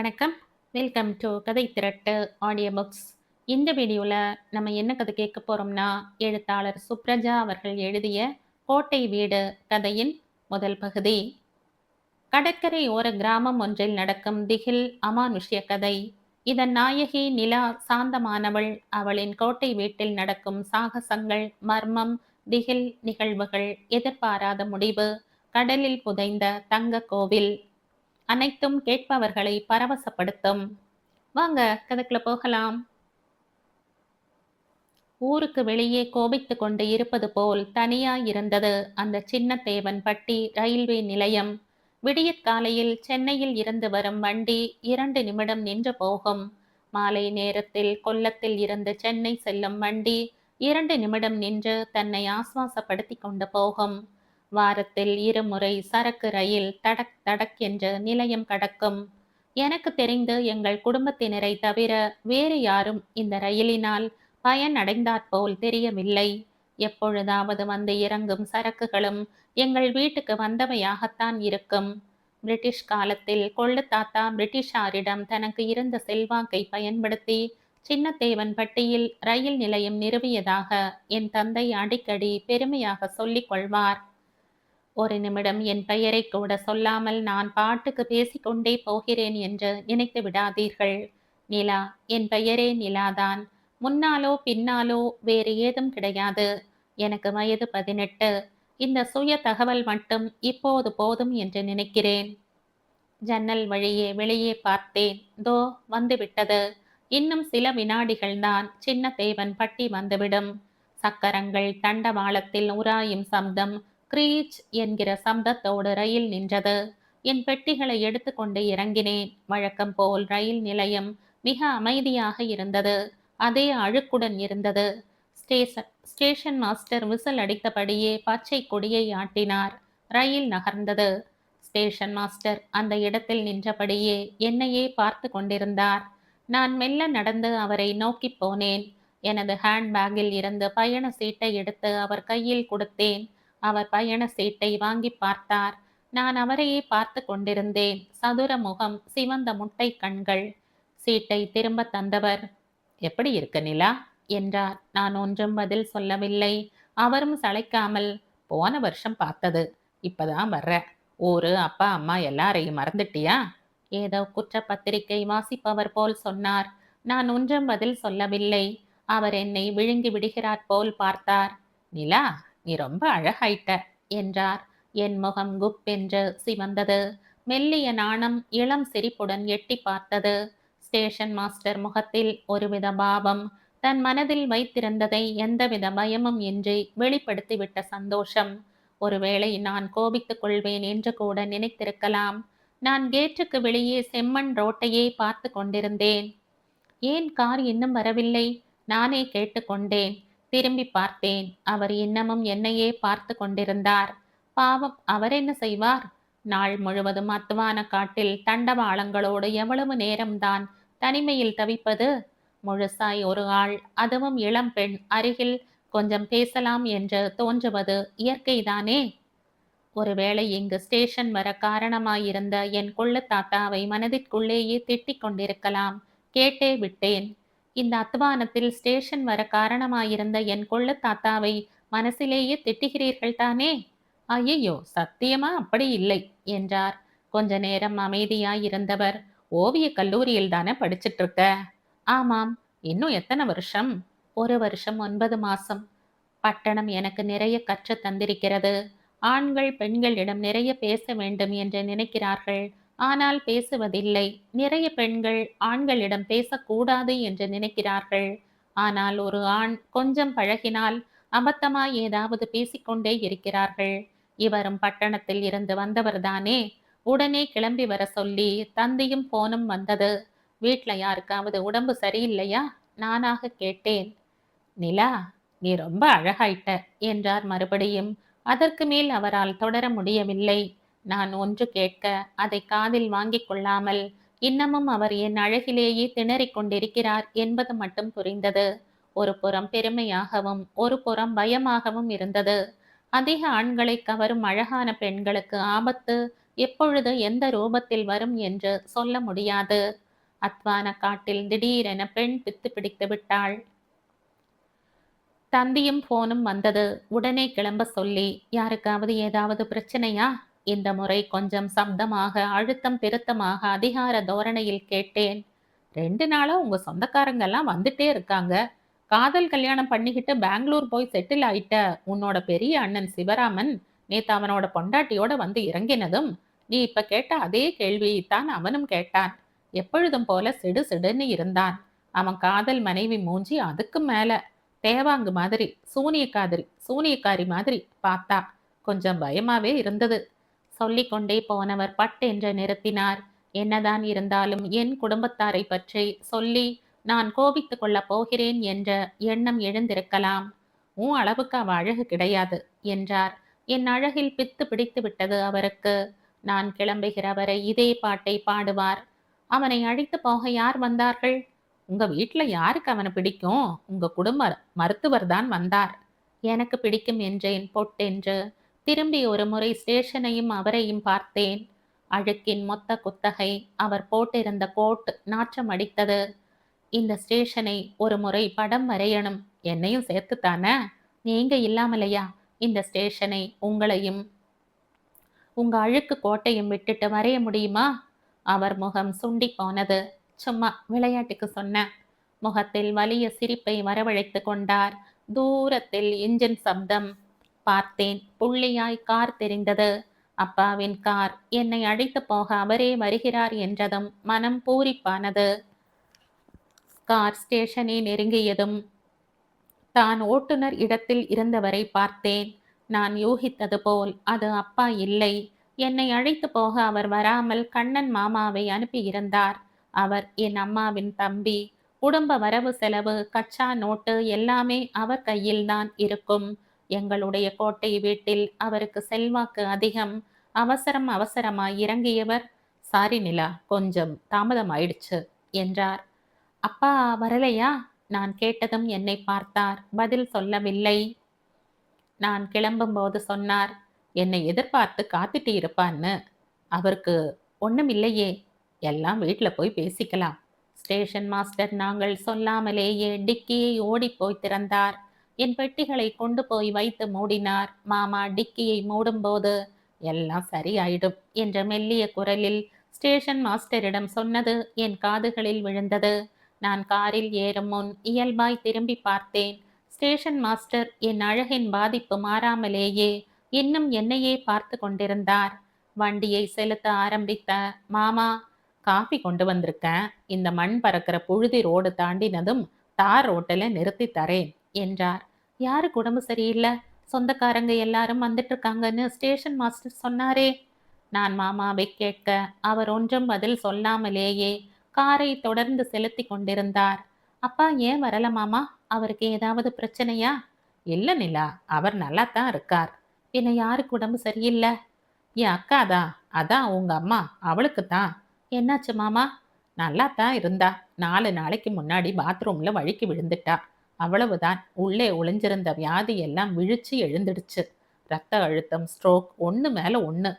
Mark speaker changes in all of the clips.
Speaker 1: வணக்கம். Welcome to கதை திரட்டு audio books. இந்த வீடியோவில் நம்ம என்ன கதை கேட்க போகிறோம்னா, எழுத்தாளர் சுப்ரஜா அவர்கள் எழுதிய கோட்டை வீடு கதையின் முதல் பகுதி. கடற்கரை ஓர கிராமம் ஒன்றில் நடக்கும் திகில் அமானுஷ்ய கதை. இதன் நாயகி நிலா சாந்தமானவள். அவளின் கோட்டை வீட்டில் நடக்கும் சாகசங்கள், மர்மம், திகில் நிகழ்வுகள், எதிர்பாராத முடிவு, கடலில் புதைந்த தங்க கோவில் அனைத்தும் கேட்பவர்களை பரவசப்படுத்தும். வாங்க கதைக்குள்ள போகலாம். ஊருக்கு வெளியே கோபித்து கொண்டு இருப்பது போல் தனியாயிருந்தது அந்த சின்ன தேவன் பட்டி ரயில்வே நிலையம். விடியற்காலையில் சென்னையில் இருந்து வரும் வண்டி 2 நிமிடம் நின்று போகும். மாலை நேரத்தில் கொல்லத்தில் இருந்து சென்னை செல்லும் வண்டி 2 நிமிடம் நின்று தன்னை ஆஸ்வாசப்படுத்தி கொண்டு போகும். வாரத்தில் 2 முறை சரக்கு ரயில் தடக் தடக் என்று நிலையம் கடக்கும். எனக்கு தெரிந்து எங்கள் குடும்பத்தினரை தவிர வேறு யாரும் இந்த ரயிலினால் பயன் அடைந்தாற்போல் தெரியவில்லை. எப்பொழுதாவது வந்து இறங்கும் சரக்குகளும் எங்கள் வீட்டுக்கு வந்தவையாகத்தான் இருக்கும். பிரிட்டிஷ் காலத்தில் கொள்ளு தாத்தா பிரிட்டிஷாரிடம் தனக்கு இருந்த செல்வாக்கை பயன்படுத்தி சின்னத்தேவன் பட்டியில் ரயில் நிலையம் நிறுவியதாக என் தந்தை அடிக்கடி பெருமையாக சொல்லிக் கொள்வார். ஒரு நிமிடம் என் பெயரை கூட சொல்லாமல் நான் பாட்டுக்கு பேசிக்கொண்டே போகிறேன் என்று நினைத்து விடாதீர்கள். நிலா, என் பெயரே நிலாதான். முன்னாலோ பின்னாலோ வேறு ஏதும் கிடையாது. எனக்கு வயது 18. இந்த சுய தகவல் மட்டும் இப்போது போதும் என்று நினைக்கிறேன். ஜன்னல் வழியே வெளியே பார்த்தேன். தோ வந்துவிட்டது. இன்னும் சில வினாடிகள்தான் சின்ன தேவன் பட்டி வந்துவிடும். சக்கரங்கள் தண்டவாளத்தில் உராயும் சப்தம், கிரீச் என்கிற சப்தத்தோடு ரயில் நின்றது. என் பெட்டிகளை எடுத்துக்கொண்டு இறங்கினேன். வழக்கம் போல் ரயில் நிலையம் மிக அமைதியாக இருந்தது. அதே அழுக்குடன் இருந்தது. ஸ்டேஷன் மாஸ்டர் விசில் அடித்தபடியே பச்சை கொடியை ஆட்டினார். ரயில் நகர்ந்தது. ஸ்டேஷன் மாஸ்டர் அந்த இடத்தில் நின்றபடியே என்னையே பார்த்து கொண்டிருந்தார். நான் மெல்ல நடந்து அவரை நோக்கி போனேன். எனது ஹேண்ட்பேக்கில் இருந்து பயண சீட்டை எடுத்து அவர் கையில் கொடுத்தேன். அவர் பயண சீட்டை வாங்கி பார்த்தார். நான் அவரையே பார்த்து கொண்டிருந்தேன். சதுர முகம், சிவந்த முட்டை கண்கள். சீட்டை திரும்ப தந்தவர், எப்படி இருக்கு நிலா என்றார். நான் ஒன்றும் பதில் சொல்லவில்லை. அவரும் சளைக்காமல், போன வருஷம் பார்த்தது, இப்பதான் வர்ற. ஊரு, அப்பா அம்மா எல்லாரையும் மறந்துட்டியா? ஏதோ குற்றப்பத்திரிகை வாசிப்பவர் போல் சொன்னார். நான் ஒன்றும் பதில் சொல்லவில்லை. அவர் என்னை விழுங்கி விடுகிறார் போல் பார்த்தார். நிலா, நீ ரொம்ப அழகாயிட்ட என்றார். என் முகம் குப்பென்று சிவந்தது. மெல்லிய நாணம் இளம் சிரிப்புடன் எட்டி பார்த்தது. ஸ்டேஷன் மாஸ்டர் முகத்தில் ஒருவித பாவம். தன் மனதில் வைத்திருந்ததை எந்தவித பயமும் இன்றி வெளிப்படுத்திவிட்ட சந்தோஷம். ஒருவேளை நான் கோபித்துக் கொள்வேன் என்று கூட நினைத்திருக்கலாம். நான் கேட்டுக்கு வெளியே செம்மண் ரோட்டையே பார்த்து கொண்டிருந்தேன். ஏன் கார் இன்னும் வரவில்லை? நானே கேட்டுக்கொண்டேன். திரும்பி பார்த்தேன். அவர் இன்னமும் என்னையே பார்த்து கொண்டிருந்தார். பாவம், அவர் என்ன செய்வார்? நாள் முழுவதும் அத்வான காட்டில் தண்டவாளங்களோடு எவ்வளவு நேரம்தான் தனிமையில் தவிப்பது? முழுசாய் ஒரு ஆள், அதுவும் இளம் பெண் அருகில் கொஞ்சம் பேசலாம் என்று தோன்றுவது இயற்கைதானே? ஒருவேளை இங்கு ஸ்டேஷன் வர காரணமாயிருந்த என் கொள்ளு தாத்தாவை மனதிற்குள்ளேயே திட்டிக் கொண்டிருக்கலாம். கேட்டே விட்டேன். இந்த அத்வானத்தில் ஸ்டேஷன் வர காரணமாயிருந்த என் கொள்ளு தாத்தாவை மனசிலேயே திட்டுகிறீர்கள் தானே? ஐயோ, சத்தியமா அப்படி இல்லை என்றார். கொஞ்ச நேரம் அமைதியாயிருந்தவர், ஓவிய கல்லூரியில் தானே படிச்சிட்டு இருக்க? ஆமாம். இன்னும் எத்தனை வருஷம்? 1 வருஷம் 9 மாசம். பட்டணம் எனக்கு நிறைய கற்று தந்திருக்கிறது. ஆண்கள் பெண்களிடம் நிறைய பேச வேண்டும் என்று நினைக்கிறார்கள். ஆனால் பேசுவதில்லை. நிறைய பெண்கள் ஆண்களிடம் பேசக்கூடாது என்று நினைக்கிறார்கள். ஆனால் ஒரு ஆண் கொஞ்சம் பழகினால் அபத்தமாய் ஏதாவது பேசிக்கொண்டே இருக்கிறார்கள். இவரும் பட்டணத்தில் இருந்து வந்தவர்தானே. உடனே கிளம்பி வர சொல்லி தந்தையும் போனும் வந்தது. வீட்ல யாருக்காவது உடம்பு சரியில்லையா? நானாக கேட்டேன். நிலா, நீ ரொம்ப அழகாயிட்ட என்றார் மறுபடியும். அதற்கு மேல் அவரால் தொடர முடியவில்லை. நான் ஒன்று கேட்க அதை காதில் வாங்கிக் கொள்ளாமல் இன்னமும் அவர் என் அழகிலேயே திணறிக் கொண்டிருக்கிறார் என்பது மட்டும் புரிந்தது. ஒரு புறம் பெருமையாகவும் ஒரு புறம் பயமாகவும் இருந்தது. அதிக ஆண்களை கவரும் அழகான பெண்களுக்கு ஆபத்து எப்பொழுது எந்த ரூபத்தில் வரும் என்று சொல்ல முடியாது. அத்வான காட்டில் திடீரென பெண் பித்து பிடித்து விட்டாள். தந்தியும் போனும் வந்தது. உடனே கிளம்ப சொல்லி, யாருக்காவது ஏதாவது பிரச்சனையா? இந்த முறை கொஞ்சம் சப்தமாக, அழுத்தம் திருத்தமாக, அதிகார தோரணையில் கேட்டேன். 2 நாளா உங்க சொந்தக்காரங்கெல்லாம் வந்துட்டே இருக்காங்க. காதல் கல்யாணம் பண்ணிக்கிட்டு பெங்களூர் போய் செட்டில் ஆயிட்ட உன்னோட பெரிய அண்ணன் சிவராமன் நேத்து அவனோட பொண்டாட்டியோட வந்து இறங்கினதும் நீ இப்ப கேட்ட அதே கேள்வியைத்தான் அவனும் கேட்டான். எப்பொழுதும் போல சிடு சிடுன்னு இருந்தான். அவன் காதல் மனைவி மூஞ்சி அதுக்கு மேல தேவாங்கு மாதிரி, சூனியக்காரி மாதிரி பார்த்தா கொஞ்சம் பயமாவே இருந்தது. சொல்லிக்கொண்டே போனவர் பட்டென்று நிறுத்தினார். என்னதான் இருந்தாலும் என் குடும்பத்தாரை பற்றி சொல்லி நான் கோபித்துக் கொள்ளப் போகிறேன் என்ற எண்ணம் எழுந்திருக்கலாம். உன் அளவுக்கு அவ அழகு கிடையாது என்றார். என் அழகில் பித்து பிடித்து விட்டது அவருக்கு. நான் கிளம்புகிற வரை இதே பாட்டை பாடுவார். அவனை அழைத்து போக யார் வந்தார்கள்? உங்க வீட்டுல யாருக்கு அவனை பிடிக்கும்? உங்க குடும்ப மருத்துவர் தான் வந்தார். எனக்கு பிடிக்கும் என்றேன் பொட்டென்று. திரும்பி ஒரு முறை ஸ்டேஷனையும் அவரையும் பார்த்தேன். அழுக்கின் மொத்த குத்தகை, அவர் போட்டிருந்த கோட் நாற்றம் அடித்தது. இந்த ஸ்டேஷனை ஒரு முறை படம் வரையணும். என்னையும் சேர்த்துத்தானே? நீங்க இல்லாமலையா இந்த ஸ்டேஷனை உங்களையும் உங்க அழுக்கு கோட்டையும் விட்டுட்டு வரைய முடியுமா? அவர் முகம் சுண்டி போனது. சும்மா விளையாட்டுக்கு சொன்ன. முகத்தில் வலிய சிரிப்பை வரவழைத்து கொண்டார். தூரத்தில் இன்ஜின் சப்தம். பார்த்தேன். புள்ளியாய் கார் தெரிந்தது. அப்பாவின் கார். என்னை அழைத்து போக அவரே வருகிறார் என்றதும் மனம் பூரிப்பானது. கார் ஸ்டேஷனை நெருங்கியதும் தான் ஓட்டுநர் இடத்தில் இருந்தவரை பார்த்தேன். நான் யூகித்தது போல் அது அப்பா இல்லை. என்னை அழைத்து போக அவர் வராமல் கண்ணன் மாமாவை அனுப்பியிருந்தார். அவர் என் அம்மாவின் தம்பி. குடும்ப வரவு செலவு, கச்சா நோட்டு எல்லாமே அவர் கையில்தான் இருக்கும். எங்களுடைய கோட்டை வீட்டில் அவருக்கு செல்வாக்கு அதிகம். அவசரமாய் இறங்கியவர், சாரி நிலா, கொஞ்சம் தாமதம் ஆயிடுச்சு என்றார். அப்பா வரலையா? நான் கேட்டதும் என்னை பார்த்தார். பதில் சொல்லவில்லை. நான் கிளம்பும்போது சொன்னார், என்னை எதிர்பார்த்து காத்துட்டு இருப்பான்னு. அவருக்கு ஒண்ணும் இல்லையே, எல்லாம் வீட்டில் போய் பேசிக்கலாம். ஸ்டேஷன் மாஸ்டர் நாங்கள் சொல்லாமலேயே டிக்கியை ஓடி போய் திறந்தார். என் பெட்டிகளை கொண்டு போய் வைத்து மூடினார். மாமா டிக்கியை மூடும்போது எல்லாம் சரியாயிடும் என்ற மெல்லிய குரலில் ஸ்டேஷன் மாஸ்டரிடம் சொன்னது என் காதுகளில் விழுந்தது. நான் காரில் ஏறும் முன் இயல்பாய் திரும்பி பார்த்தேன். ஸ்டேஷன் மாஸ்டர் என் அழகின் பாதிப்பு மாறாமலேயே இன்னும் என்னையே பார்த்து கொண்டிருந்தார். வண்டியை செலுத்த ஆரம்பித்த. மாமா, காஃபி கொண்டு வந்திருக்கேன். இந்த மண் பறக்கிற புழுதி ரோடு தாண்டினதும் தார் ரோட்டில் நிறுத்தி தரேன் என்றார். யாருக்கு உடம்பு சரியில்லை? சொந்தக்காரங்க எல்லாரும் வந்துட்டு இருக்காங்கன்னு ஸ்டேஷன் மாஸ்டர் சொன்னாரே. நான் மாமாவை கேட்க அவர் ஒன்றும் பதில் சொல்லாமலேயே காரை தொடர்ந்து செலுத்தி கொண்டிருந்தார். அப்பா ஏன் வரல மாமா? அவருக்கு ஏதாவது பிரச்சனையா? இல்ல நிலா, அவர் நல்லா தான் இருக்கார். பின்ன யாருக்கு உடம்பு சரியில்லை? என் அக்காதான். அதான் உங்க அம்மா, அவளுக்கு தான். என்னாச்சு மாமா? நல்லா தான் இருந்தா. 4 நாளைக்கு முன்னாடி பாத்ரூம்ல வழுக்கி விழுந்துட்டா. அவ்வளவுதான். உள்ளே ஒளிஞ்சிருந்த வியாதி எல்லாம் விழிச்சு எழுந்துடுச்சு. ரத்த அழுத்தம், ஸ்ட்ரோக், ஒன்று மேல ஒன்று.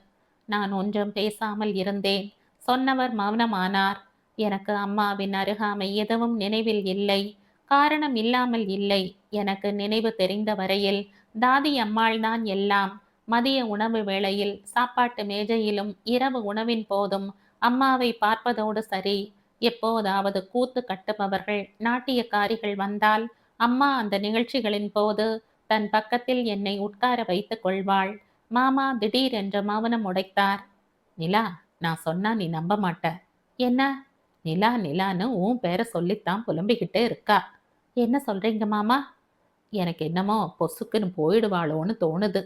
Speaker 1: நான் ஒன்றும் பேசாமல் இருந்தேன். சொன்னவர் மௌனமானார். எனக்கு அம்மாவின் அருகாமை எதுவும் நினைவில் இல்லை. காரணம் இல்லாமல் இல்லை. எனக்கு நினைவு தெரிந்த வரையில் தாதி அம்மாள்தான் எல்லாம். மதிய உணவு வேளையில் சாப்பாட்டு மேஜையிலும் இரவு உணவின் போதும் அம்மாவை பார்ப்பதோடு சரி. எப்போதாவது கூத்து கட்டுபவர்கள், நாட்டியக்காரிகள் வந்தால் அம்மா அந்த நிகழ்ச்சிகளின் போது தன் பக்கத்தில் என்னை உட்கார வைத்துக் கொள்வாள். மாமா திடீரென்று மௌனம் உடைத்தார். நிலா, நான் சொன்னா நீ நம்ப மாட்ட. என்ன? நிலா நிலான்னு உன் பேரை சொல்லித்தான் புலம்பிக்கிட்டே இருக்கா. என்ன சொல்றீங்க மாமா? எனக்கு என்னமோ பொசுக்குன்னு போயிடுவாளோன்னு தோணுது.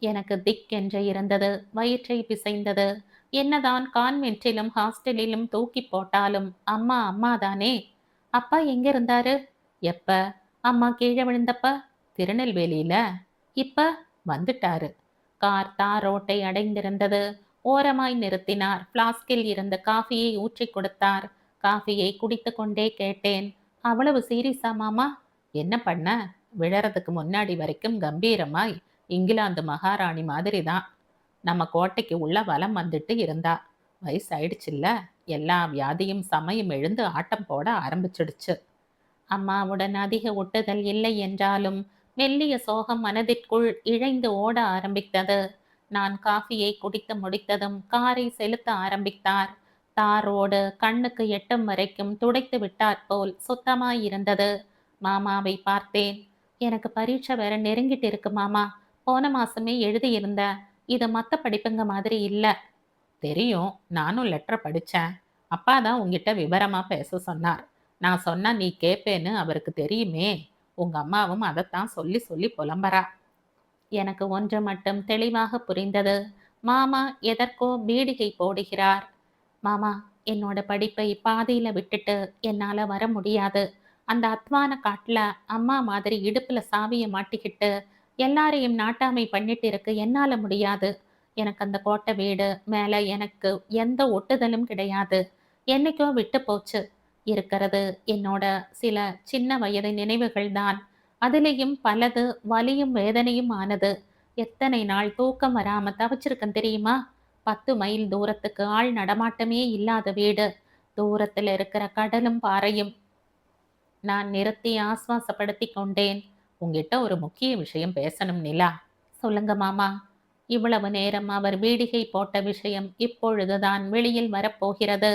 Speaker 1: எனக்கு திக்கென்று இருந்தது. வயிற்றை பிசைந்தது. என்னதான் கான்வென்ட்டிலும் ஹாஸ்டலிலும் தூக்கி போட்டாலும் அம்மா அம்மாதானே. அப்பா எங்க இருந்தாரு? எப்ப? அம்மா கீழே விழுந்தப்ப? திருநெல்வேலியில. இப்ப வந்துட்டாரு. கார் தார் ரோட்டை அடைந்திருந்தது. ஓரமாய் நிறுத்தினார். பிளாஸ்கில் இருந்த காஃபியை ஊற்றி கொடுத்தார். காஃபியை குடித்து கொண்டே கேட்டேன், அவ்வளவு சீரியஸா மாமா? என்ன பண்ண? விழறதுக்கு முன்னாடி வரைக்கும் கம்பீரமாய் இங்கிலாந்து மகாராணி மாதிரி தான்.
Speaker 2: நம்ம கோட்டைக்கு உள்ள வலம் வந்துட்டு இருந்தா. வயசாயிடுச்சுல்ல, எல்லா வியாதியும் சமயம் எழுந்து ஆட்டம் போட ஆரம்பிச்சிடுச்சு.
Speaker 1: அம்மாவுடன் அதிக ஒட்டுதல் இல்லை என்றாலும் மெல்லிய சோகம் மனதிற்குள் இழைந்து ஓட ஆரம்பித்தது. நான் காஃபியை குடித்து முடித்ததும் காரை செலுத்த ஆரம்பித்தார். தார் ரோடு கண்ணுக்கு எட்டும் வரைக்கும் துடைத்து விட்டாற்போல் சுத்தமாயிருந்தது. மாமாவை பார்த்தேன். எனக்கு பரீட்சை வேற நெருங்கிட்டு இருக்கு மாமா. போன மாசமே எழுதியிருந்த. இது மத்த படிப்புங்க மாதிரி இல்ல.
Speaker 2: தெரியும், நானும் லெட்டர் படிச்சேன். அப்பா தான் உன்கிட்ட விவரமா பேச சொன்னார். நான் சொன்னா நீ கேப்பேன்னு அவருக்கு தெரியுமே. உங்க அம்மாவும் அதைத்தான் சொல்லி சொல்லி புலம்பறா.
Speaker 1: எனக்கு ஒன்று மட்டும் தெளிவாக புரிந்தது. மாமா எதற்கோ பீடிகை போடுகிறார். மாமா, என்னோட படிப்பை பாதியில விட்டுட்டு என்னால வர முடியாது. அந்த அத்வான காட்டுல அம்மா மாதிரி இடுப்புல சாவிய மாட்டிக்கிட்டு எல்லாரையும் நாட்டாமை பண்ணிட்டு இருக்கு என்னால முடியாது. எனக்கு அந்த கோட்டை வீடு மேல எனக்கு எந்த ஒட்டுதலும் கிடையாது. என்னைக்கோ விட்டு போச்சு. இருக்கிறது என்னோட சில சின்ன வயது நினைவுகள் தான். அதிலேயும் பலது வலியும் வேதனையும் ஆனது. எத்தனை நாள் தூக்கம் வராம தவிச்சிருக்கேன் தெரியுமா? 10 மைல் தூரத்துக்கு ஆள் நடமாட்டமே இல்லாத வீடு. தூரத்துல இருக்கிற கடலும் பாறையும். நான் நிறுத்தி ஆஸ்வாசப்படுத்தி கொண்டேன்.
Speaker 2: உன்கிட்ட ஒரு முக்கிய விஷயம் பேசணும் நிலா.
Speaker 1: சொல்லுங்க மாமா. இவ்வளவு நேரம் அவர் பீடிகை போட்ட விஷயம் இப்பொழுதுதான் வெளியில் வரப்போகிறது.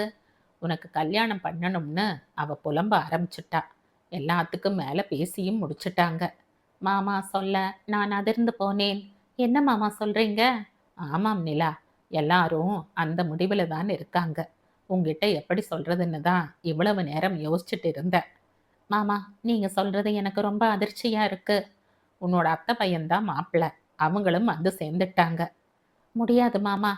Speaker 2: உனக்கு கல்யாணம் பண்ணணும்னு அவ புலம்ப ஆரம்பிச்சுட்டா. எல்லாத்துக்கும் மேல பேசியும் முடிச்சிட்டாங்க.
Speaker 1: மாமா சொல்ல நான் அதிர்ந்து போனேன். என்ன மாமா சொல்றீங்க?
Speaker 2: ஆமாம் நிலா, எல்லாரும் அந்த முடிவுல தான் இருக்காங்க. உன்கிட்ட எப்படி சொல்றதுன்னு தான் இவ்வளவு நேரம் யோசிச்சுட்டு இருந்தேன்.
Speaker 1: மாமா, நீங்க சொல்றது எனக்கு ரொம்ப அதிர்ச்சியா இருக்கு.
Speaker 2: உன்னோட அத்தை பையன்தான் மாப்பிள்ள. அவங்களும் வந்து சேர்ந்துட்டாங்க.
Speaker 1: முடியாது மாமா.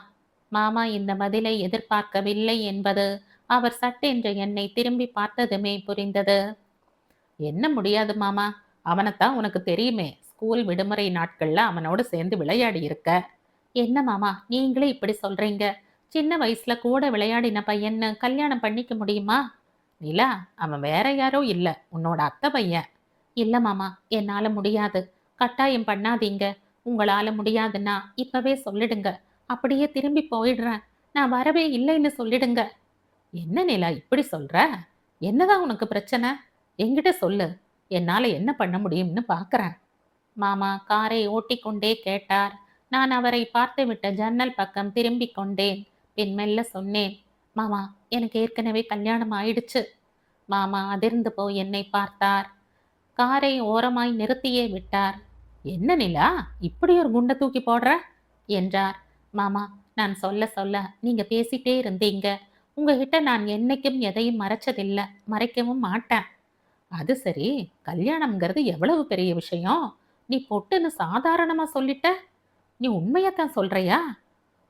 Speaker 1: மாமா இந்த பதிலை எதிர்பார்க்கவில்லை என்பது அவர் சட்டென்று என்னை திரும்பி பார்த்ததுமே புரிந்தது.
Speaker 2: என்ன முடியாது மாமா? அவனைத்தான் உனக்கு தெரியுமே. ஸ்கூல் விடுமுறை நாட்கள்ல அவனோட சேர்ந்து விளையாடி இருக்க.
Speaker 1: என்ன மாமா, நீங்களே இப்படி சொல்றீங்க? சின்ன வயசுல கூட விளையாடின பையன்னு கல்யாணம் பண்ணிக்க முடியுமா?
Speaker 2: நிலா, அவன் வேற யாரோ இல்ல, உன்னோட அத்தை பையன்.
Speaker 1: இல்ல மாமா, என்னால முடியாது. கட்டாயம் பண்ணாதீங்க. உங்களால முடியாதுன்னா இப்பவே சொல்லிடுங்க. அப்படியே திரும்பி போயிடுறேன். நான் வரவே இல்லைன்னு சொல்லிடுங்க.
Speaker 2: என்ன நிலா இப்படி சொல்ற? என்னதான் உனக்கு பிரச்சனை? என்கிட்ட சொல்லு. என்னால என்ன பண்ண முடியும்னு பாக்குறேன்.
Speaker 1: மாமா காரை ஓட்டிக்கொண்டே கேட்டார். நான் அவரை பார்த்துவிட்ட ஜன்னல் பக்கம் திரும்பிக் கொண்டேன். பின் மெல்ல சொன்னேன். மாமா, எனக்கு ஏற்கனவே கல்யாணம் ஆயிடுச்சு. மாமா அதிர்ந்து போய் என்னை பார்த்தார். காரை ஓரமாய் நிறுத்தியே விட்டார்.
Speaker 2: என்ன நிலா இப்படி ஒரு குண்டை தூக்கி போடுற
Speaker 1: என்றார். மாமா, நான் சொல்ல சொல்ல நீங்க பேசிட்டே இருந்தீங்க. உங்ககிட்ட நான் என்னைக்கும் எதையும் மறைச்சதில்லை, மறைக்கவும் மாட்டேன்.
Speaker 2: அது சரி, கல்யாணம்ங்கிறது எவ்வளவு பெரிய விஷயம். நீ பொட்டுன்னு சாதாரணமா சொல்லிட்ட. நீ உண்மையத்தான் சொல்றியா?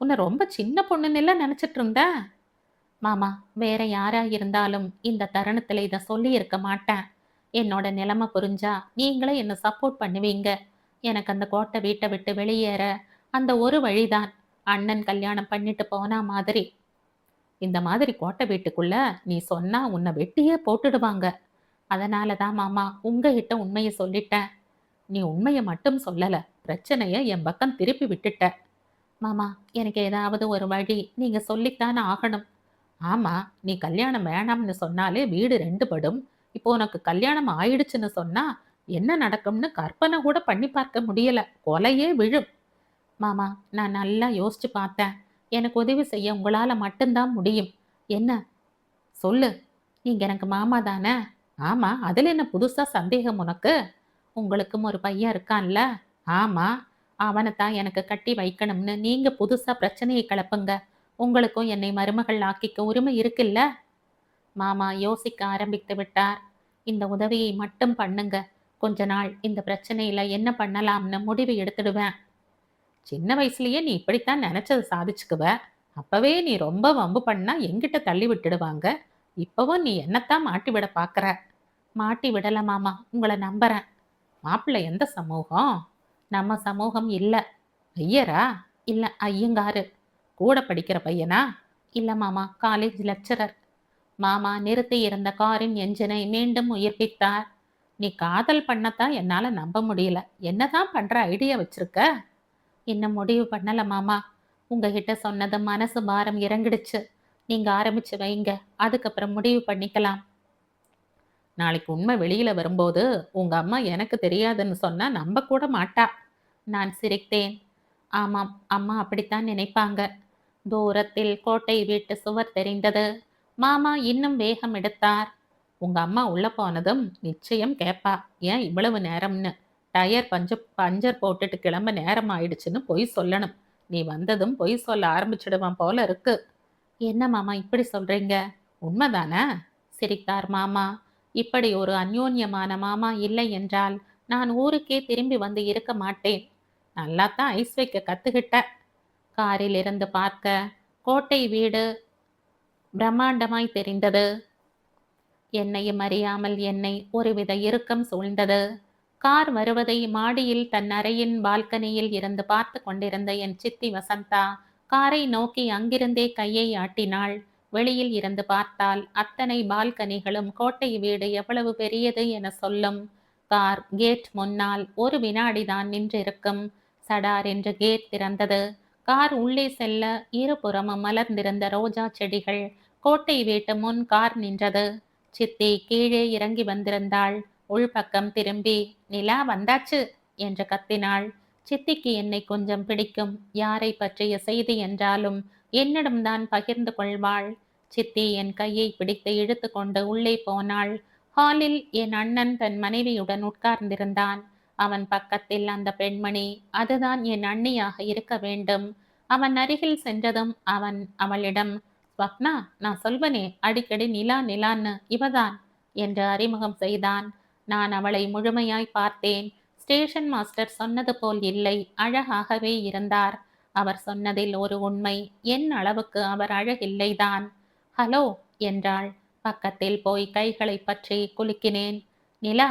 Speaker 2: உன்னை ரொம்ப சின்ன பொண்ணுன்னு நினைச்சிட்டு இருந்த.
Speaker 1: மாமா, வேற யாரா இருந்தாலும் இந்த தருணத்துல இதை சொல்லி இருக்க மாட்டேன். என்னோட நிலைமை புரிஞ்சா நீங்களே என்ன சப்போர்ட் பண்ணுவீங்க. எனக்கு அந்த கோட்டை வீட்டை விட்டு வெளியேற அந்த ஒரு வழிதான். அண்ணன் கல்யாணம் பண்ணிட்டு போனா மாதிரி.
Speaker 2: இந்த மாதிரி கோட்டை வீட்டுக்குள்ள நீ சொன்னா உன்னை வெட்டியே போட்டுடுவாங்க.
Speaker 1: அதனால தான் மாமா உங்ககிட்ட உண்மையை சொல்லிட்டேன்.
Speaker 2: நீ உண்மையை மட்டும் சொல்லல, பிரச்சனைய என் பக்கம் திருப்பி விட்டுட்ட.
Speaker 1: மாமா, எனக்கு ஏதாவது ஒரு வழி நீங்க சொல்லித்தானே ஆகணும்.
Speaker 2: ஆமா, நீ கல்யாணம் வேணாம்னு சொன்னாலே வீடு ரெண்டு படும். இப்போ உனக்கு கல்யாணம் ஆயிடுச்சுன்னு சொன்னா என்ன நடக்கும்னு கற்பனை கூட பண்ணி பார்க்க முடியல. கொலையே விழும்.
Speaker 1: மாமா, நான் நல்லா யோசிச்சு பார்த்தேன். எனக்கு உதவி செய்ய உங்களால மட்டும்தான் முடியும். என்ன?
Speaker 2: சொல்லு.
Speaker 1: நீங்க எனக்கு மாமா தானே?
Speaker 2: ஆமா, அதுல என்ன புதுசா சந்தேகம் உனக்கு?
Speaker 1: உங்களுக்கும் ஒரு பையன் இருக்கான்ல?
Speaker 2: ஆமா.
Speaker 1: அவனைத்தான் எனக்கு கட்டி வைக்கணும்னு நீங்க புதுசா பிரச்சனையை கிளப்புங்க. உங்களுக்கும் என்னை மருமகள் ஆக்கிக்க உரிமை இருக்குல்ல? மாமா யோசிக்க ஆரம்பித்து விட்டார். இந்த உதவியை மட்டும் பண்ணுங்க. கொஞ்ச நாள் இந்த பிரச்சனையில என்ன பண்ணலாம்னு முடிவு எடுத்துடுவேன்.
Speaker 2: சின்ன வயசுலயே நீ இப்படித்தான் நினைச்சதை சாதிச்சுக்குவ. அப்பவே நீ ரொம்ப வம்பு பண்ணா எங்கிட்ட தள்ளி விட்டுடுவாங்க. இப்பவும் நீ என்னத்தான் மாட்டி விட பாக்குற.
Speaker 1: மாட்டி விடல மாமா, உங்களை நம்புறேன்.
Speaker 2: மாப்பிள்ளை எந்த சமூகம்?
Speaker 1: நம்ம சமூகம் இல்ல.
Speaker 2: ஐயரா?
Speaker 1: இல்ல, ஐயங்காரு.
Speaker 2: கூட படிக்கிற பையனா?
Speaker 1: இல்ல மாமா, காலேஜ் லெக்சரர். மாமா நிறுத்தி இருந்த காரின் என்ஜினை மீண்டும் உயிர்ப்பித்தார்.
Speaker 2: நீ காதல் பண்ணத்தான் என்னால நம்ப முடியல. என்னதான் பண்ற ஐடியா வச்சிருக்க?
Speaker 1: இன்னும் முடிவு பண்ணல மாமா. உங்ககிட்ட சொன்னது மனசு பாரம் இறங்கிடுச்சு. நீங்க ஆரம்பிச்சு வைங்க. அதுக்கப்புறம் முடிவு பண்ணிக்கலாம்.
Speaker 2: நாளைக்கு உண்மை வெளியில வரும்போது உங்க அம்மா எனக்கு தெரியாதுன்னு சொன்னா நம்ப கூட மாட்டா.
Speaker 1: நான் சிரித்தேன். ஆமாம், அம்மா அப்படித்தான் நினைப்பாங்க. தூரத்தில் கோட்டை வீட்டு சுவர் தெரிந்தது. மாமா இன்னும் வேகம் எடுத்தார்.
Speaker 2: உங்க அம்மா உள்ள போனதும் நிச்சயம் கேப்பா, ஏன் இவ்வளவு நேரம்னு. டயர் பஞ்சர் போட்டுட்டு கிளம்ப நேரம் ஆயிடுச்சுன்னு பொய் சொல்லணும். நீ வந்ததும் பொய் சொல்ல ஆரம்பிச்சிடுவான் போல இருக்கு.
Speaker 1: என்ன மாமா இப்படி சொல்றீங்க?
Speaker 2: உண்மைதானே?
Speaker 1: சிரித்தார் மாமா. இப்படி ஒரு அந்யோன்யமான மாமா இல்லை என்றால் நான் ஊருக்கே திரும்பி வந்து இருக்க மாட்டேன்.
Speaker 2: நல்லாத்தான் ஐஸ் வைக்க கத்துக்கிட்ட.
Speaker 1: காரில் இருந்து பார்க்க கோட்டை வீடு பிரம்மாண்டமாய் தெரிந்தது. என்னையும் அறியாமல் என்னை ஒருவித இறுக்கம் சூழ்ந்தது. கார் வருவதை மாடியில் தன் அறையின் பால்கனியில் இருந்து பார்த்து கொண்டிருந்த என் சித்தி வசந்தா காரை நோக்கி அங்கிருந்தே கையை ஆட்டினாள். வெளியில் இருந்து பார்த்தால் அத்தனை பால்கனிகளும் கோட்டை வீடு எவ்வளவு பெரியது என சொல்லும். கார் கேட் முன்னால் ஒரு வினாடிதான் நின்றிருக்கும். சடார் என்று கேட் திறந்தது. கார் உள்ளே செல்ல இருபுறமும் மலர்ந்திருந்த ரோஜா செடிகள். கோட்டை வீட்டு முன் கார் நின்றது. சித்தி கீழே இறங்கி வந்திருந்தாள். உள்பக்கம் திரும்பி நிலா வந்தாச்சு என்று கத்தினாள். சித்திக்கு என்னை கொஞ்சம் பிடிக்கும். யாரை பற்றிய செய்தி என்றாலும் என்னிடம்தான் பகிர்ந்து கொள்வாள். சித்தி என் கையை பிடித்து இழுத்து கொண்டு உள்ளே போனாள். ஹாலில் என் அண்ணன் தன் மனைவியுடன் உட்கார்ந்திருந்தான். அவன் பக்கத்தில் அந்த பெண்மணி. அதுதான் என் அண்ணியாக இருக்க வேண்டும். அவன் அருகில் சென்றதும் அவளிடம், ஸ்வப்னா, நான் சொல்வனே அடிக்கடி நிலா நிலான்னு, இவதான் என்று அறிமுகம் செய்தான். நான் அவளை முழுமையாய் பார்த்தேன். ஸ்டேஷன் மாஸ்டர் சொன்னது போல் இல்லை, அழகாகவே இருந்தார். அவர் சொன்னதில் ஒரு உண்மை, என் அளவுக்கு அவர் அழகில்லைதான். ஹலோ என்றாள். பக்கத்தில் போய் கைகளை பற்றி குலுக்கினேன். நிலா,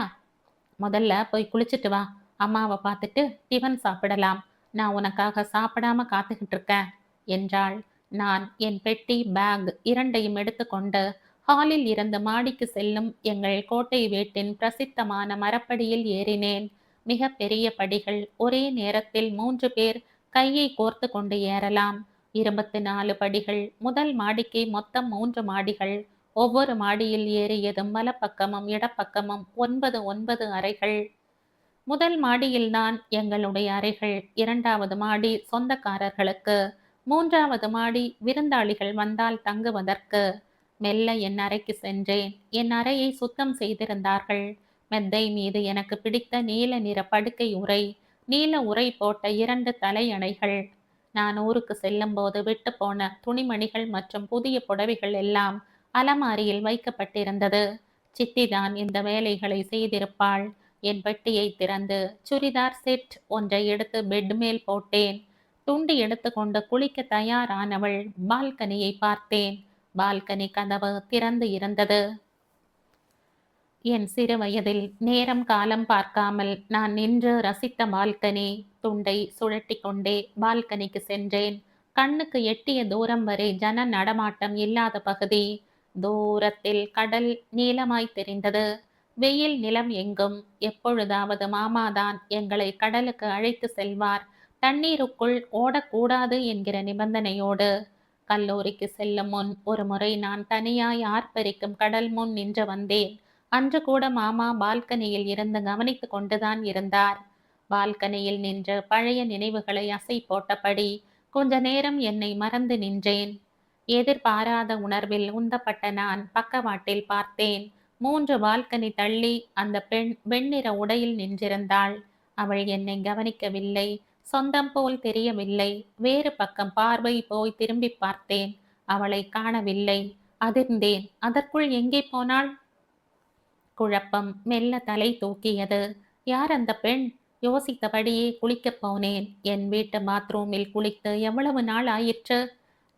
Speaker 1: முதல்ல போய் குளிச்சுட்டு வா. அம்மாவை பார்த்துட்டு டிஃபன் சாப்பிடலாம். நான் உனக்காக சாப்பிடாம காத்துக்கிட்டு இருக்கேன் என்றாள். நான் என் பெட்டி பேக் இரண்டையும் எடுத்துக்கொண்டு ஹாலில் இருந்து மாடிக்கு செல்லும் எங்கள் கோட்டை வீட்டின் பிரசித்தமான மரப்படியில் ஏறினேன். மிக பெரிய படிகள். ஒரே நேரத்தில் 3 பேர் கையை கோர்த்து கொண்டு ஏறலாம். 24 படிகள். முதல் மாடிக்கு மொத்தம் 3 மாடிகள். ஒவ்வொரு மாடியில் ஏறியதும் வலப்பக்கமும் இடப்பக்கமும் 9 அறைகள். முதல் மாடியில்தான் எங்களுடைய அறைகள். 2வது மாடி சொந்தக்காரர்களுக்கு. 3வது மாடி விருந்தாளிகள் வந்தால் தங்குவதற்கு. மெல்ல என் அறைக்கு சென்றேன். என் அறையை சுத்தம் செய்திருந்தார்கள். மெத்தை மீது எனக்கு பிடித்த நீல நிற படுக்கை உறை, நீல உறை போட்ட 2 தலையணைகள். நான் ஊருக்கு செல்லும் போது விட்டு போன துணிமணிகள் மற்றும் புதிய புடவைகள் எல்லாம் அலமாரியில் வைக்கப்பட்டிருந்தது. சித்திதான் இந்த வேலைகளை செய்திருப்பாள். என் பெட்டியை திறந்து சுடிதார் செட் ஒன்றை எடுத்து பெட் மேல் போட்டேன். துண்டு எடுத்துக்கொண்டு குளிக்க தயாரானவள் பால்கனியை பார்த்தேன். பால்கனி கதவு திறந்து இருந்தது. என் சிறு வயதில் நேரம் காலம் பார்க்காமல் நான் நின்று ரசித்த பால்கனி. துண்டை சுழட்டி கொண்டே பால்கனிக்கு சென்றேன். கண்ணுக்கு எட்டிய தூரம் வரை ஜன நடமாட்டம் இல்லாத பகுதி. தூரத்தில் கடல் நீளமாய் தெரிந்தது. வெயில் நிலம் எங்கும். எப்பொழுதாவது மாமாதான் எங்களை கடலுக்கு அழைத்து செல்வார், தண்ணீருக்குள் ஓடக்கூடாது என்கிற நிபந்தனையோடு. கல்லூரிக்கு செல்லும் முன் ஒரு முறை நான் தனியாய் ஆர்ப்பரிக்கும் கடல் முன் நின்று வந்தேன். அன்று கூட மாமா பால்கனியில் இருந்து கவனித்து கொண்டுதான் இருந்தார். பால்கனியில் நின்று பழைய நினைவுகளை அசை போட்டபடி கொஞ்ச நேரம் என்னை மறந்து நின்றேன். எதிர்பாராத உணர்வில் உந்தப்பட்ட நான் பக்கவாட்டில் பார்த்தேன். 3 பால்கனி தள்ளி அந்த பெண் வெண்ணிற உடையில் நின்றிருந்தாள். அவள் என்னை கவனிக்கவில்லை. சொந்தம் போல் தெரியவில்லை. வேறு பக்கம் பார்வை போய் திரும்பி பார்த்தேன். அவளை காணவில்லை. அதிர்ந்தேன். அதற்குள் எங்கே போனாள்? குழப்பம். மெல்ல தலை தூக்கியது. யார் அந்த பெண்? யோசித்தபடியே குளிக்கப் போனேன். என் வீட்டு பாத்ரூமில் குளித்து எவ்வளவு நாள் ஆயிற்று?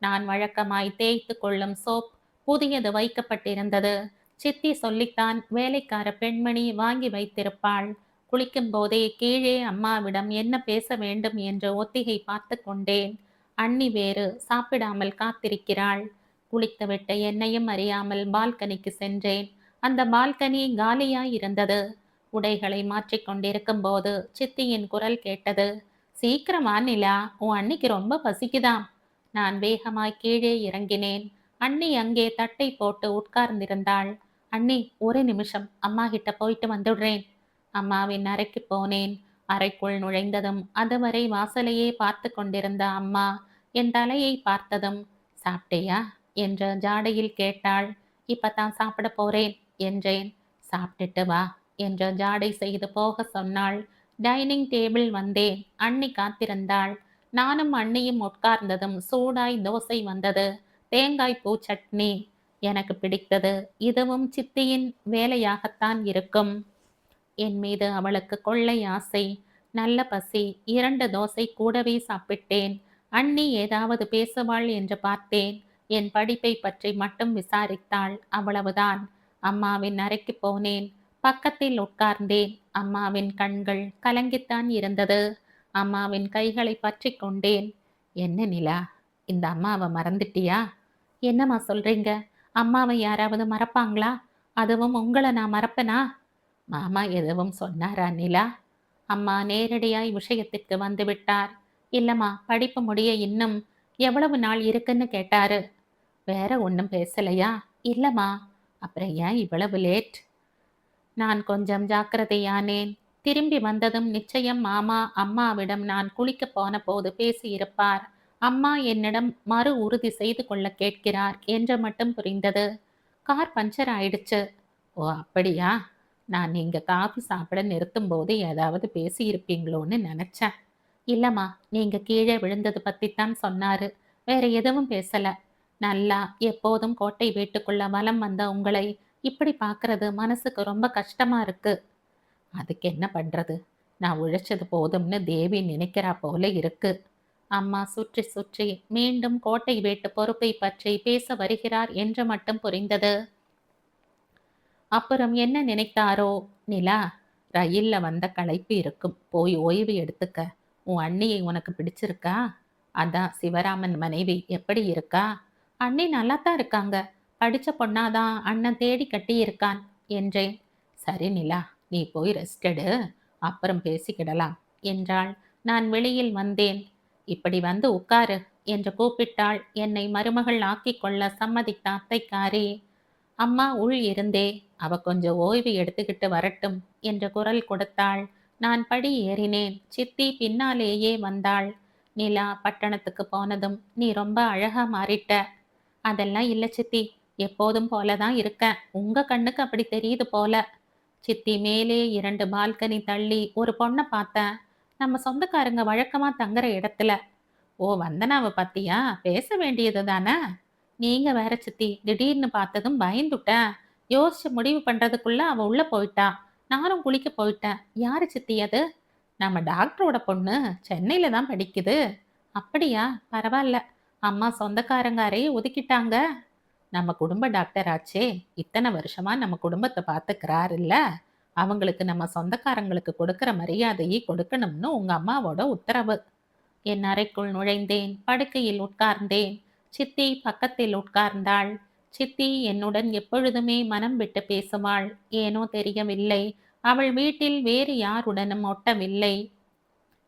Speaker 1: நான் வழக்கமாய் தேய்த்து கொள்ளும் சோப் புதியது வைக்கப்பட்டிருந்தது. சித்தி சொல்லித்தான் வேலைக்கார பெண்மணி வாங்கி வைத்திருப்பாள். குளிக்கும் போதே கீழே அம்மாவிடம் என்ன பேச வேண்டும் என்று ஒத்திகை பார்த்து கொண்டேன். அண்ணி வேறு சாப்பிடாமல் காத்திருக்கிறாள். குளித்துவிட்டு என்னையும் அறியாமல் பால்கனிக்கு சென்றேன். அந்த பால்கனி காலியாய் இருந்தது. உடைகளை மாற்றிக்கொண்டிருக்கும் போது சித்தியின் குரல் கேட்டது. சீக்கிரமா நிலா, உன் அன்னிக்கு ரொம்ப பசிக்குதாம். நான் வேகமாய் கீழே இறங்கினேன். அண்ணி அங்கே தட்டை போட்டு உட்கார்ந்திருந்தாள். அண்ணி, ஒரு நிமிஷம், அம்மா கிட்ட போயிட்டு வந்துடுறேன். அம்மாவின் அறைக்கு போனேன். அறைக்குள் நுழைந்ததும் அதுவரை வாசலையே பார்த்து கொண்டிருந்த அம்மா என் தலையை பார்த்ததும், சாப்பிட்டியா என்ற ஜாடையில் கேட்டாள். இப்பதான் சாப்பிட போறேன் என்றேன். சாப்பிட்டுட்டு வா என்ற ஜாடை செய்து போக சொன்னாள். டைனிங் டேபிள் வந்தேன். அண்ணி காத்திருந்தாள். நானும் அண்ணியும் உட்கார்ந்ததும் சூடாய் தோசை வந்தது. தேங்காய் பூ சட்னி எனக்கு பிடித்தது. இதுவும் சித்தியின் வேலையாகத்தான் இருக்கும். என் மீது அவளுக்கு கொள்ளை ஆசை. நல்ல பசி. 2 தோசை கூடவே சாப்பிட்டேன். அண்ணி ஏதாவது பேசுவாள் என்று பார்த்தேன். என் படிப்பை பற்றி மட்டும் விசாரித்தாள். அவ்வளவுதான். அம்மாவின் அறைக்கு போனேன். பக்கத்தில் உட்கார்ந்தேன். அம்மாவின் கண்கள் கலங்கித்தான் இருந்தது. அம்மாவின் கைகளை பற்றி கொண்டேன். என்ன நிலா, இந்த அம்மாவை மறந்துட்டியா? என்னம்மா சொல்றீங்க? அம்மாவை யாராவது மறப்பாங்களா? அதுவும் உங்களை நான் மறப்பனா? மாமா எதுவும் சொன்னாரா நிலா? அம்மா நேரடியாய் விஷயத்திற்கு வந்து விட்டார். இல்லம்மா, படிப்பு முடிய இன்னும் எவ்வளவு நாள் இருக்குன்னு கேட்டாரு. வேற ஒன்றும் பேசலையா? இல்லம்மா. அப்புறம் ஏன் இவ்வளவு லேட்? நான் கொஞ்சம் ஜாக்கிரதையானேன். திரும்பி வந்ததும் நிச்சயம் மாமா அம்மாவிடம் நான் குளிக்க போன போது பேசியிருப்பார். அம்மா என்னிடம் மறு உறுதி செய்து கொள்ள கேட்கிறார் என்று மட்டும் புரிந்தது. கார் பஞ்சர் ஆயிடுச்சு. ஓ அப்படியா? நான் நீங்க காஃபி சாப்பிட நிறுத்தும் போது ஏதாவது பேசியிருப்பீங்களோன்னு நினைச்சேன். இல்லம்மா, நீங்க கீழே விழுந்தது பத்தித்தான் சொன்னாரு. வேற எதுவும் பேசல. நல்லா எப்போதும் கோட்டை வீட்டுக்குள்ள வலம் வந்த உங்களை இப்படி பார்க்கறது மனசுக்கு ரொம்ப கஷ்டமா இருக்கு. அதுக்கு என்ன பண்றது? நான் உழைச்சது போதும்னு தேவி நினைக்கிறா போல இருக்கு. அம்மா சுற்றி சுற்றி மீண்டும் கோட்டை வீட்டு பொறுப்பை பற்றி பேச வருகிறார் என்று மட்டும் புரிந்தது. அப்புறம் என்ன நினைத்தாரோ? நிலா, ரயில்ல வந்த களைப்பு இருக்கும், போய் ஓய்வு எடுத்துக்க. உன் அண்ணியை உனக்கு பிடிச்சிருக்கா? அதான் சிவராமன் மனைவி எப்படி இருக்கா? அண்ணி நல்லாத்தான் இருக்காங்க. படிச்ச பொண்ணாதான் அண்ணன் தேடி கட்டி இருக்கான் என்றேன். சரி நிலா, நீ போய் ரெஸ்ட் எடு, அப்புறம் பேசிக்கிடலாம் என்றாள். நான் வெளியில் வந்தேன். இப்படி வந்து உட்காரு என்று கூப்பிட்டாள். என்னை மருமகள் ஆக்கிக் கொள்ள சம்மதித்த அத்தைக்காரி. அம்மா உள் இருந்தே, அவ கொஞ்சம் ஓய்வு எடுத்துக்கிட்டு வரட்டும் என்று குரல் கொடுத்தாள். நான் படி ஏறினேன். சித்தி பின்னாலேயே வந்தாள். நிலா, பட்டணத்துக்கு போனதும் நீ ரொம்ப அழகா மாறிட்ட. அதெல்லாம் இல்ல சித்தி, எப்போதும் போலதான் இருக்கேன். உங்க கண்ணுக்கு அப்படி தெரியுது போல. சித்தி மேலே 2 பால்கனி தள்ளி ஒரு பொண்ணை பார்த்தேன். நம்ம சொந்தக்காரங்க வழக்கமா தங்குற இடத்துல. ஓ, வந்தனாவ பாத்தியா? பேச வேண்டியது தானே. நீங்க வேற சித்தி, திடீர்னு பார்த்ததும் பயந்துட்டேன். யோசிச்சு முடிவு பண்றதுக்குள்ள அவ உள்ள போயிட்டா. நானும் குளிக்க போயிட்டேன். யாரு சித்தி அது? நம்ம டாக்டரோட பொண்ணு, சென்னையில தான் படிக்குது. அப்படியா? பரவாயில்ல. அம்மா சொந்தக்காரங்க அறையை ஒதுக்கிட்டாங்க. நம்ம குடும்ப டாக்டர் ஆச்சே, இத்தனை வருஷமா நம்ம குடும்பத்தை பார்த்துக்கிறாரு இல்ல, அவங்களுக்கு நம்ம சொந்தக்காரங்களுக்கு கொடுக்கிற மரியாதையை கொடுக்கணும்னு உங்க அம்மாவோட உத்தரவு. என் அறைக்குள் நுழைந்தேன். படுக்கையில் உட்கார்ந்தேன். சித்தி பக்கத்தில் உட்கார்ந்தாள். சித்தி என்னுடன் எப்பொழுதுமே மனம் விட்டு பேசுவாள். ஏனோ தெரியவில்லை, அவள் வீட்டில் வேறு யாருடனும் ஒட்டவில்லை.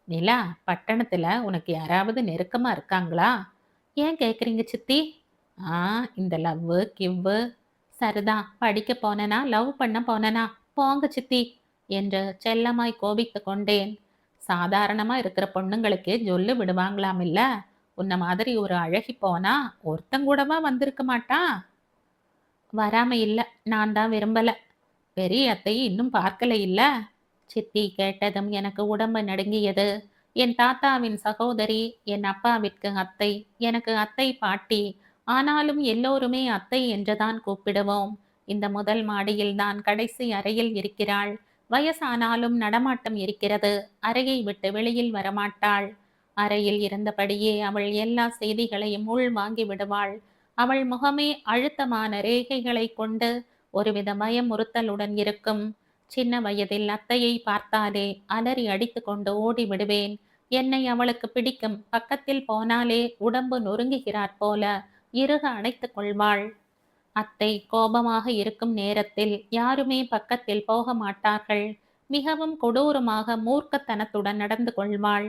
Speaker 1: நிலா, பட்டணத்துல உனக்கு யாராவது நெருக்கமா இருக்காங்களா? ஏன் கேக்குறீங்க சித்தி? ஆ, இந்த லவ்வு கிவ்வு. சரிதான், படிக்க போனனா லவ் பண்ண போனனா? போங்க சித்தி என்று செல்லமாய் கோபித்து கொண்டேன். சாதாரணமா இருக்கிற பொண்ணுங்களுக்கே ஜொல்லு விடுவாங்களாம் இல்ல, உன்ன மாதிரி ஒரு அழகி போனா ஒருத்தங்கூடவா வந்திருக்க மாட்டான்? வராம இல்ல, நான் தான் விரும்பல. பெரிய அத்தை இன்னும் பார்க்கல இல்ல? சித்தி கேட்டதும் எனக்கு உடம்பு நடுங்கியது. என் தாத்தாவின் சகோதரி, என் அப்பாவிற்கு அத்தை, எனக்கு அத்தை பாட்டி. ஆனாலும் எல்லோருமே அத்தை என்றுதான் கூப்பிடுவோம். இந்த முதல் மாடியில் தான் கடைசி அறையில் இருக்கிறாள். வயசானாலும் நடமாட்டம் இருக்கிறது. அறையை விட்டு வெளியில் வரமாட்டாள். அறையில் இருந்தபடியே அவள் எல்லா செய்திகளையும் உள் வாங்கி விடுவாள். அவள் முகமே அழுத்தமான ரேகைகளை கொண்டு ஒருவித பயமுறுத்தலுடன் இருக்கும். சின்ன வயதில் அத்தையை பார்த்தாலே அலறி அடித்து கொண்டு ஓடி விடுவேன். என்னை அவளுக்கு பிடிக்கும். பக்கத்தில் போனாலே உடம்பு நொறுங்குகிறார் போல இறுக அணைத்துக் கொள்வாள். அத்தை கோபமாக இருக்கும் நேரத்தில் யாருமே பக்கத்தில் போக மாட்டார்கள். மிகவும் கொடூரமாக மூர்க்கத்தனத்துடன் நடந்து கொள்வாள்.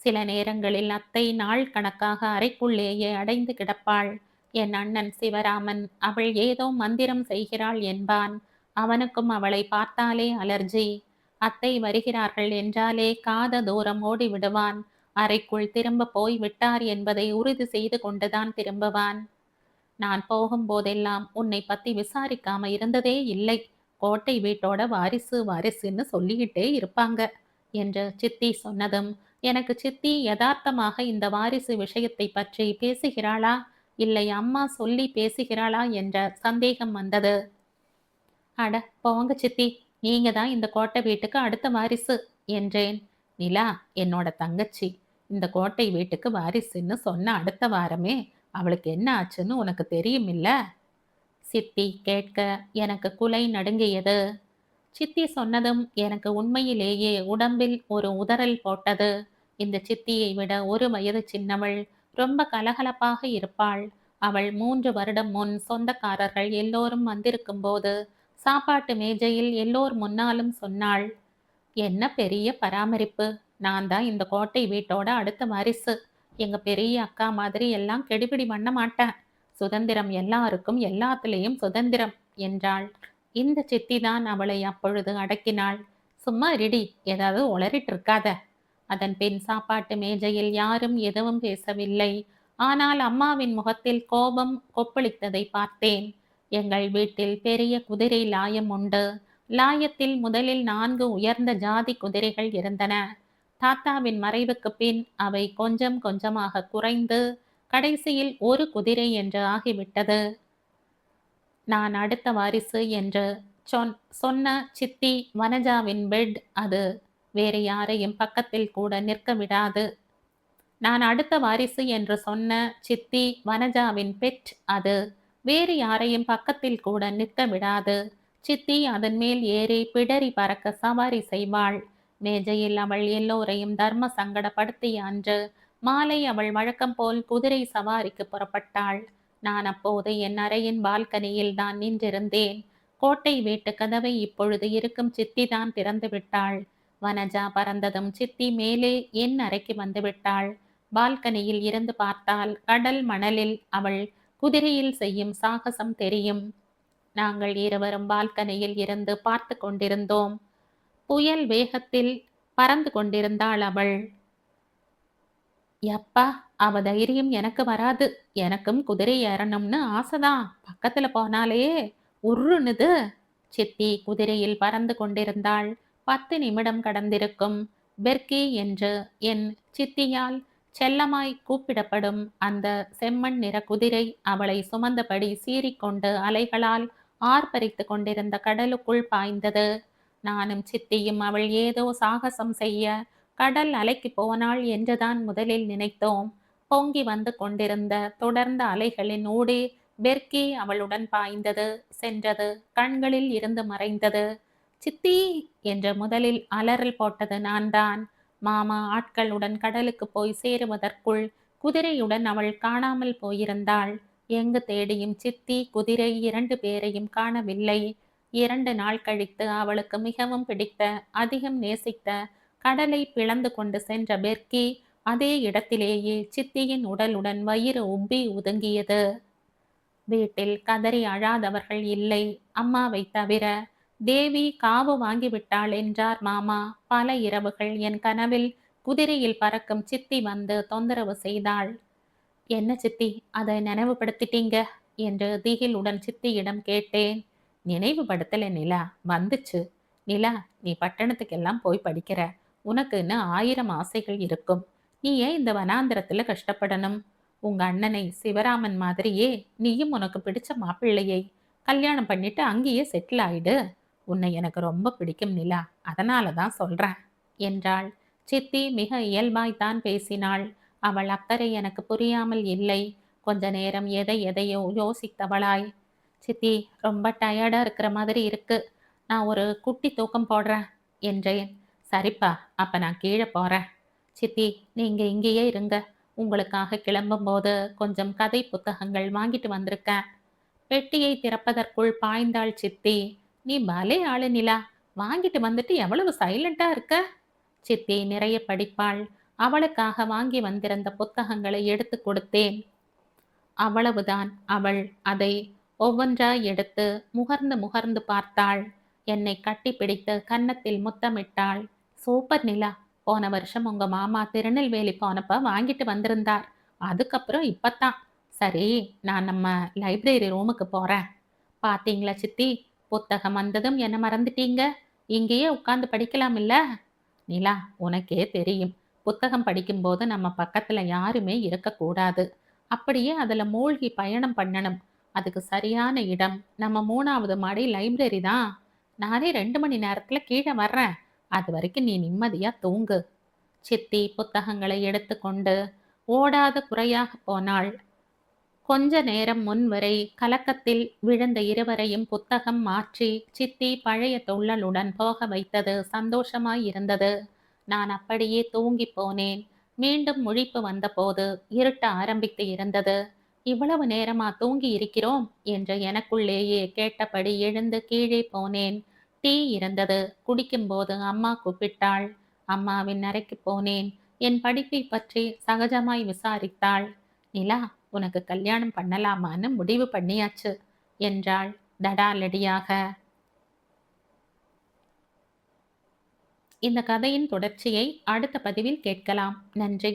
Speaker 1: சில நேரங்களில் அத்தை நாள் கணக்காக அறைக்குள்ளேயே அடைந்து கிடப்பாள். என் அண்ணன் சிவராமன் அவள் ஏதோ மந்திரம் செய்கிறாள் என்பான். அவனுக்கும் அவளை பார்த்தாலே அலர்ஜி. அத்தை வருகிறார்கள் என்றாலே காத தூரம் ஓடி விடுவான். அறைக்குள் திரும்ப போய் விட்டார் என்பதை உறுதி செய்து கொண்டுதான் திரும்புவான். நான் போகும்போதெல்லாம் உன்னை பத்தி விசாரிக்காம இருந்ததே இல்லை. கோட்டை வீட்டோட வாரிசு வாரிசுன்னு சொல்லிக்கிட்டே இருப்பாங்க என்று சித்தி சொன்னதும் எனக்கு சித்தி யதார்த்தமாக இந்த வாரிசு விஷயத்தை பற்றி பேசுகிறாளா இல்லை அம்மா சொல்லி பேசுகிறாளா என்ற சந்தேகம் வந்தது. அட போங்க சித்தி, நீங்க தான் இந்த கோட்டை வீட்டுக்கு அடுத்த வாரிசு என்றேன். நிலா என்னோட தங்கச்சி, இந்த கோட்டை வீட்டுக்கு வாரிசுன்னு சொன்ன அடுத்த வாரமே அவளுக்கு என்ன ஆச்சுன்னு உனக்கு தெரியும் இல்ல? சித்தி கேட்க எனக்கு குலை நடுங்கியது. சித்தி சொன்னதும் எனக்கு உண்மையிலேயே உடம்பில் ஒரு உதறல் போட்டது. இந்த சித்தியை விட ஒரு வயது சின்னவள், ரொம்ப கலகலப்பாக இருப்பாள். அவள் 3 வருடம் முன் சொந்தக்காரர்கள் எல்லோரும் வந்திருக்கும் போது சாப்பாட்டு மேஜையில் எல்லோர் முன்னாலும் சொன்னாள், என்ன பெரிய பராமரிப்பு, நான் தான் இந்த கோட்டை வீட்டோட அடுத்த வாரிசு. எங்க பெரிய அக்கா மாதிரி எல்லாம் கெடுபிடி பண்ண மாட்டேன். சுதந்திரம் எல்லாருக்கும் எல்லாத்துலேயும் சுதந்திரம் என்றாள். இந்த சித்தி தான் அவளை அப்பொழுது அடக்கினாள். சும்மா இருடி, ஏதாவது உளறிட்டு இருக்காத. அதன் பின் சாப்பாட்டு மேஜையில் யாரும் எதுவும் பேசவில்லை. ஆனால் அம்மாவின் முகத்தில் கோபம் கொப்பளித்ததை பார்த்தேன். எங்கள் வீட்டில் பெரிய குதிரை லாயம் உண்டு. லாயத்தில் முதலில் 4 உயர்ந்த ஜாதி குதிரைகள் இருந்தன. தாத்தாவின் மறைவுக்கு பின் அவை கொஞ்சம் கொஞ்சமாக குறைந்து கடைசியில் ஒரு குதிரை என்று ஆகிவிட்டது. நான் அடுத்த வாரிசு என்று சொன்ன சித்தி வனஜாவின் பெட் அது. வேறு யாரையும் பக்கத்தில் கூட நிற்க விடாது. நான் அடுத்த வாரிசு என்று சொன்ன சித்தி வனஜாவின் பெட் அது. வேறு யாரையும் பக்கத்தில் கூட நிற்க விடாது. சித்தி அதன் மேல் ஏறி பிடரி பறக்க சவாரி செய்வாள். மேஜையில் அவள் எல்லோரையும் தர்ம சங்கடப்படுத்திய அன்று மாலை அவள் வழக்கம் போல் குதிரை சவாரிக்கு புறப்பட்டாள். நான் அப்போது என் அறையின் பால்கனியில் தான் நின்றிருந்தேன். கோட்டை வீட்டு கதவை இப்பொழுது இருக்கும் சித்தி தான் திறந்து விட்டாள். வனஜா பறந்ததும் சித்தி மேலே என் அறைக்கு வந்து விட்டாள். பால்கனியில் இருந்து பார்த்தால் கடல் மணலில் அவள் குதிரையில் செய்யும் சாகசம் தெரியும். நாங்கள் இருவரும் பால்கனியில் இருந்து பார்த்து கொண்டிருந்தோம். புயல் வேகத்தில் பறந்து கொண்டிருந்தாள் அவள். யப்பா, அவ தைரியம் எனக்கு வராது. எனக்கும் குதிரை ஏறணும்னு ஆசைதான். பக்கத்துல போனாலே உருணுது. சித்தி குதிரையில் பறந்து கொண்டிருந்தாள். 10 நிமிடம் கடந்திருக்கும். பெர்கி என்று என் சித்தியால் செல்லமாய் கூப்பிடப்படும் அந்த செம்மண் நிற குதிரை அவளை சுமந்தபடி சீறிக்கொண்டு அலைகளால் ஆர்ப்பரித்து கொண்டிருந்த கடலுக்குள் பாய்ந்தது. நானும் சித்தியும் அவள் ஏதோ சாகசம் செய்ய கடல் அலைக்கு போனாள் என்றுதான் முதலில் நினைத்தோம். பொங்கி வந்து கொண்டிருந்த தொடர்ந்த அலைகளின் ஊடே பெர்கி அவளுடன் பாய்ந்தது, சென்றது, கண்களில் இருந்து மறைந்தது. சித்தி என்று முதலில் அலறல் போட்டது நான் தான். மாமா ஆட்களுடன் கடலுக்கு போய் சேருவதற்குள் குதிரையுடன் அவள் காணாமல் போயிருந்தாள். எங்கு தேடியும் சித்தி குதிரை 2 பேரையும் காணவில்லை. 2 நாள் கழித்து அவளுக்கு மிகவும் பிடித்த, அதிகம் நேசித்த கடலை பிளந்து கொண்டு சென்ற பெர்கி அதே இடத்திலேயே சித்தியின் உடலுடன் வயிறு உப்பி ஒதுங்கியது. வீட்டில் கதறி அழாதவர்கள் இல்லை, அம்மாவை தவிர. தேவி காவு வாங்கிவிட்டாள் என்றார் மாமா. பல இரவுகள் என் கனவில் குதிரையில் பறக்கும் சித்தி வந்து தொந்தரவு செய்தாள். என்ன சித்தி, அதை நினைவுபடுத்திட்டீங்க என்று திகிலுடன் சித்தியிடம் கேட்டேன். நினைவுபடுத்தல நிலா, வந்துச்சு. நிலா, நீ பட்டணத்துக்கெல்லாம் போய் படிக்கிற. உனக்குன்னு 1000 ஆசைகள் இருக்கும். நீ ஏன் இந்த வனாந்திரத்துல கஷ்டப்படணும்? உங்க அண்ணனை சிவராமன் மாதிரியே நீயும் உனக்கு பிடிச்ச மாப்பிள்ளையை கல்யாணம் பண்ணிட்டு அங்கேயே செட்டில் ஆயிடு. உன்னை எனக்கு ரொம்ப பிடிக்கும் நிலா, அதனால தான் சொல்றேன் என்றாள். சித்தி மிக இயல்பாய்த்தான் பேசினாள். அவள் அக்கறை எனக்கு புரியாமல் இல்லை. கொஞ்ச நேரம் எதையோ யோசித்தவளாய், சித்தி ரொம்ப டயர்டா இருக்கிற மாதிரி இருக்கு, நான் ஒரு குட்டி தூக்கம் போடுறேன் என்றேன். சரிப்பா, அப்ப நான் கீழே போறேன். சித்தி, நீங்க இங்கேயே இருங்க. உங்களுக்காக கிளம்பும்போது கொஞ்சம் கதை புத்தகங்கள் வாங்கிட்டு வந்திருக்கேன். பெட்டியை திறப்பதற்குள் பாய்ந்தாள் சித்தி. நீ பலே ஆளு நிலா, வாங்கிட்டு வந்துட்டு எவ்வளவு சைலண்டா இருக்க. சித்தி நிறைய படிப்பாள். அவளுக்காக வாங்கி வந்திருந்த புத்தகங்களை எடுத்து கொடுத்தேன். அவ்வளவுதான். அவள் அதை ஒவ்வொன்றாய் எடுத்து முகர்ந்து முகர்ந்து பார்த்தாள். என்னை கட்டிப்பிடித்து கன்னத்தில் முத்தமிட்டாள். சூப்பர் நிலா! போன வருஷம் உங்க மாமா திருநெல்வேலி போனப்ப வாங்கிட்டு வந்திருந்தார். அதுக்கப்புறம் இப்பத்தான். சரி, நான் நம்ம லைப்ரரி ரூமுக்கு போறேன். பாத்தீங்களா சித்தி, புத்தகம் வந்ததும் என்ன மறந்துட்டீங்க? இங்கேயே உட்கார்ந்து படிக்கலாம் இல்ல? நிலா, உனக்கே தெரியும், புத்தகம் படிக்கும்போது நம்ம பக்கத்துல யாருமே இருக்கக்கூடாது. அப்படியே அதுல மூழ்கி பயணம் பண்ணணும். அதுக்கு சரியான இடம் நம்ம 3வது மாடி லைப்ரரி தான். நானே 2 மணி நேரத்துல கீழே வர்றேன். அது வரைக்கும் நீ நிம்மதியா தூங்கு. சித்தி புத்தகங்களை எடுத்துக்கொண்டு ஓடாத குறையாக போனாள். கொஞ்ச நேரம் முன்வரை கலக்கத்தில் விழுந்த இருவரையும் புத்தகம் மாற்றி சித்தி பழைய துள்ளலுடன் போக வைத்தது சந்தோஷமாயிருந்தது. நான் அப்படியே தூங்கி போனேன். மீண்டும் முழிப்பு வந்தபோது இருட்ட ஆரம்பித்து இருந்தது. இவ்வளவு நேரமா தூங்கி இருக்கிறோம் என்று எனக்குள்ளேயே கேட்டபடி எழுந்து கீழே போனேன். டீ இருந்தது. குடிக்கும்போது அம்மா கூப்பிட்டாள். அம்மாவின் அறைக்கு போனேன். என் படிப்பை பற்றி சகஜமாய் விசாரித்தாள். நிலா, உனக்கு கல்யாணம் பண்ணலாமான்னு முடிவு பண்ணியாச்சு என்றாள் தடாலடியாக. இந்த கதையின் தொடர்ச்சியை அடுத்த பதிவில் கேட்கலாம். நன்றி.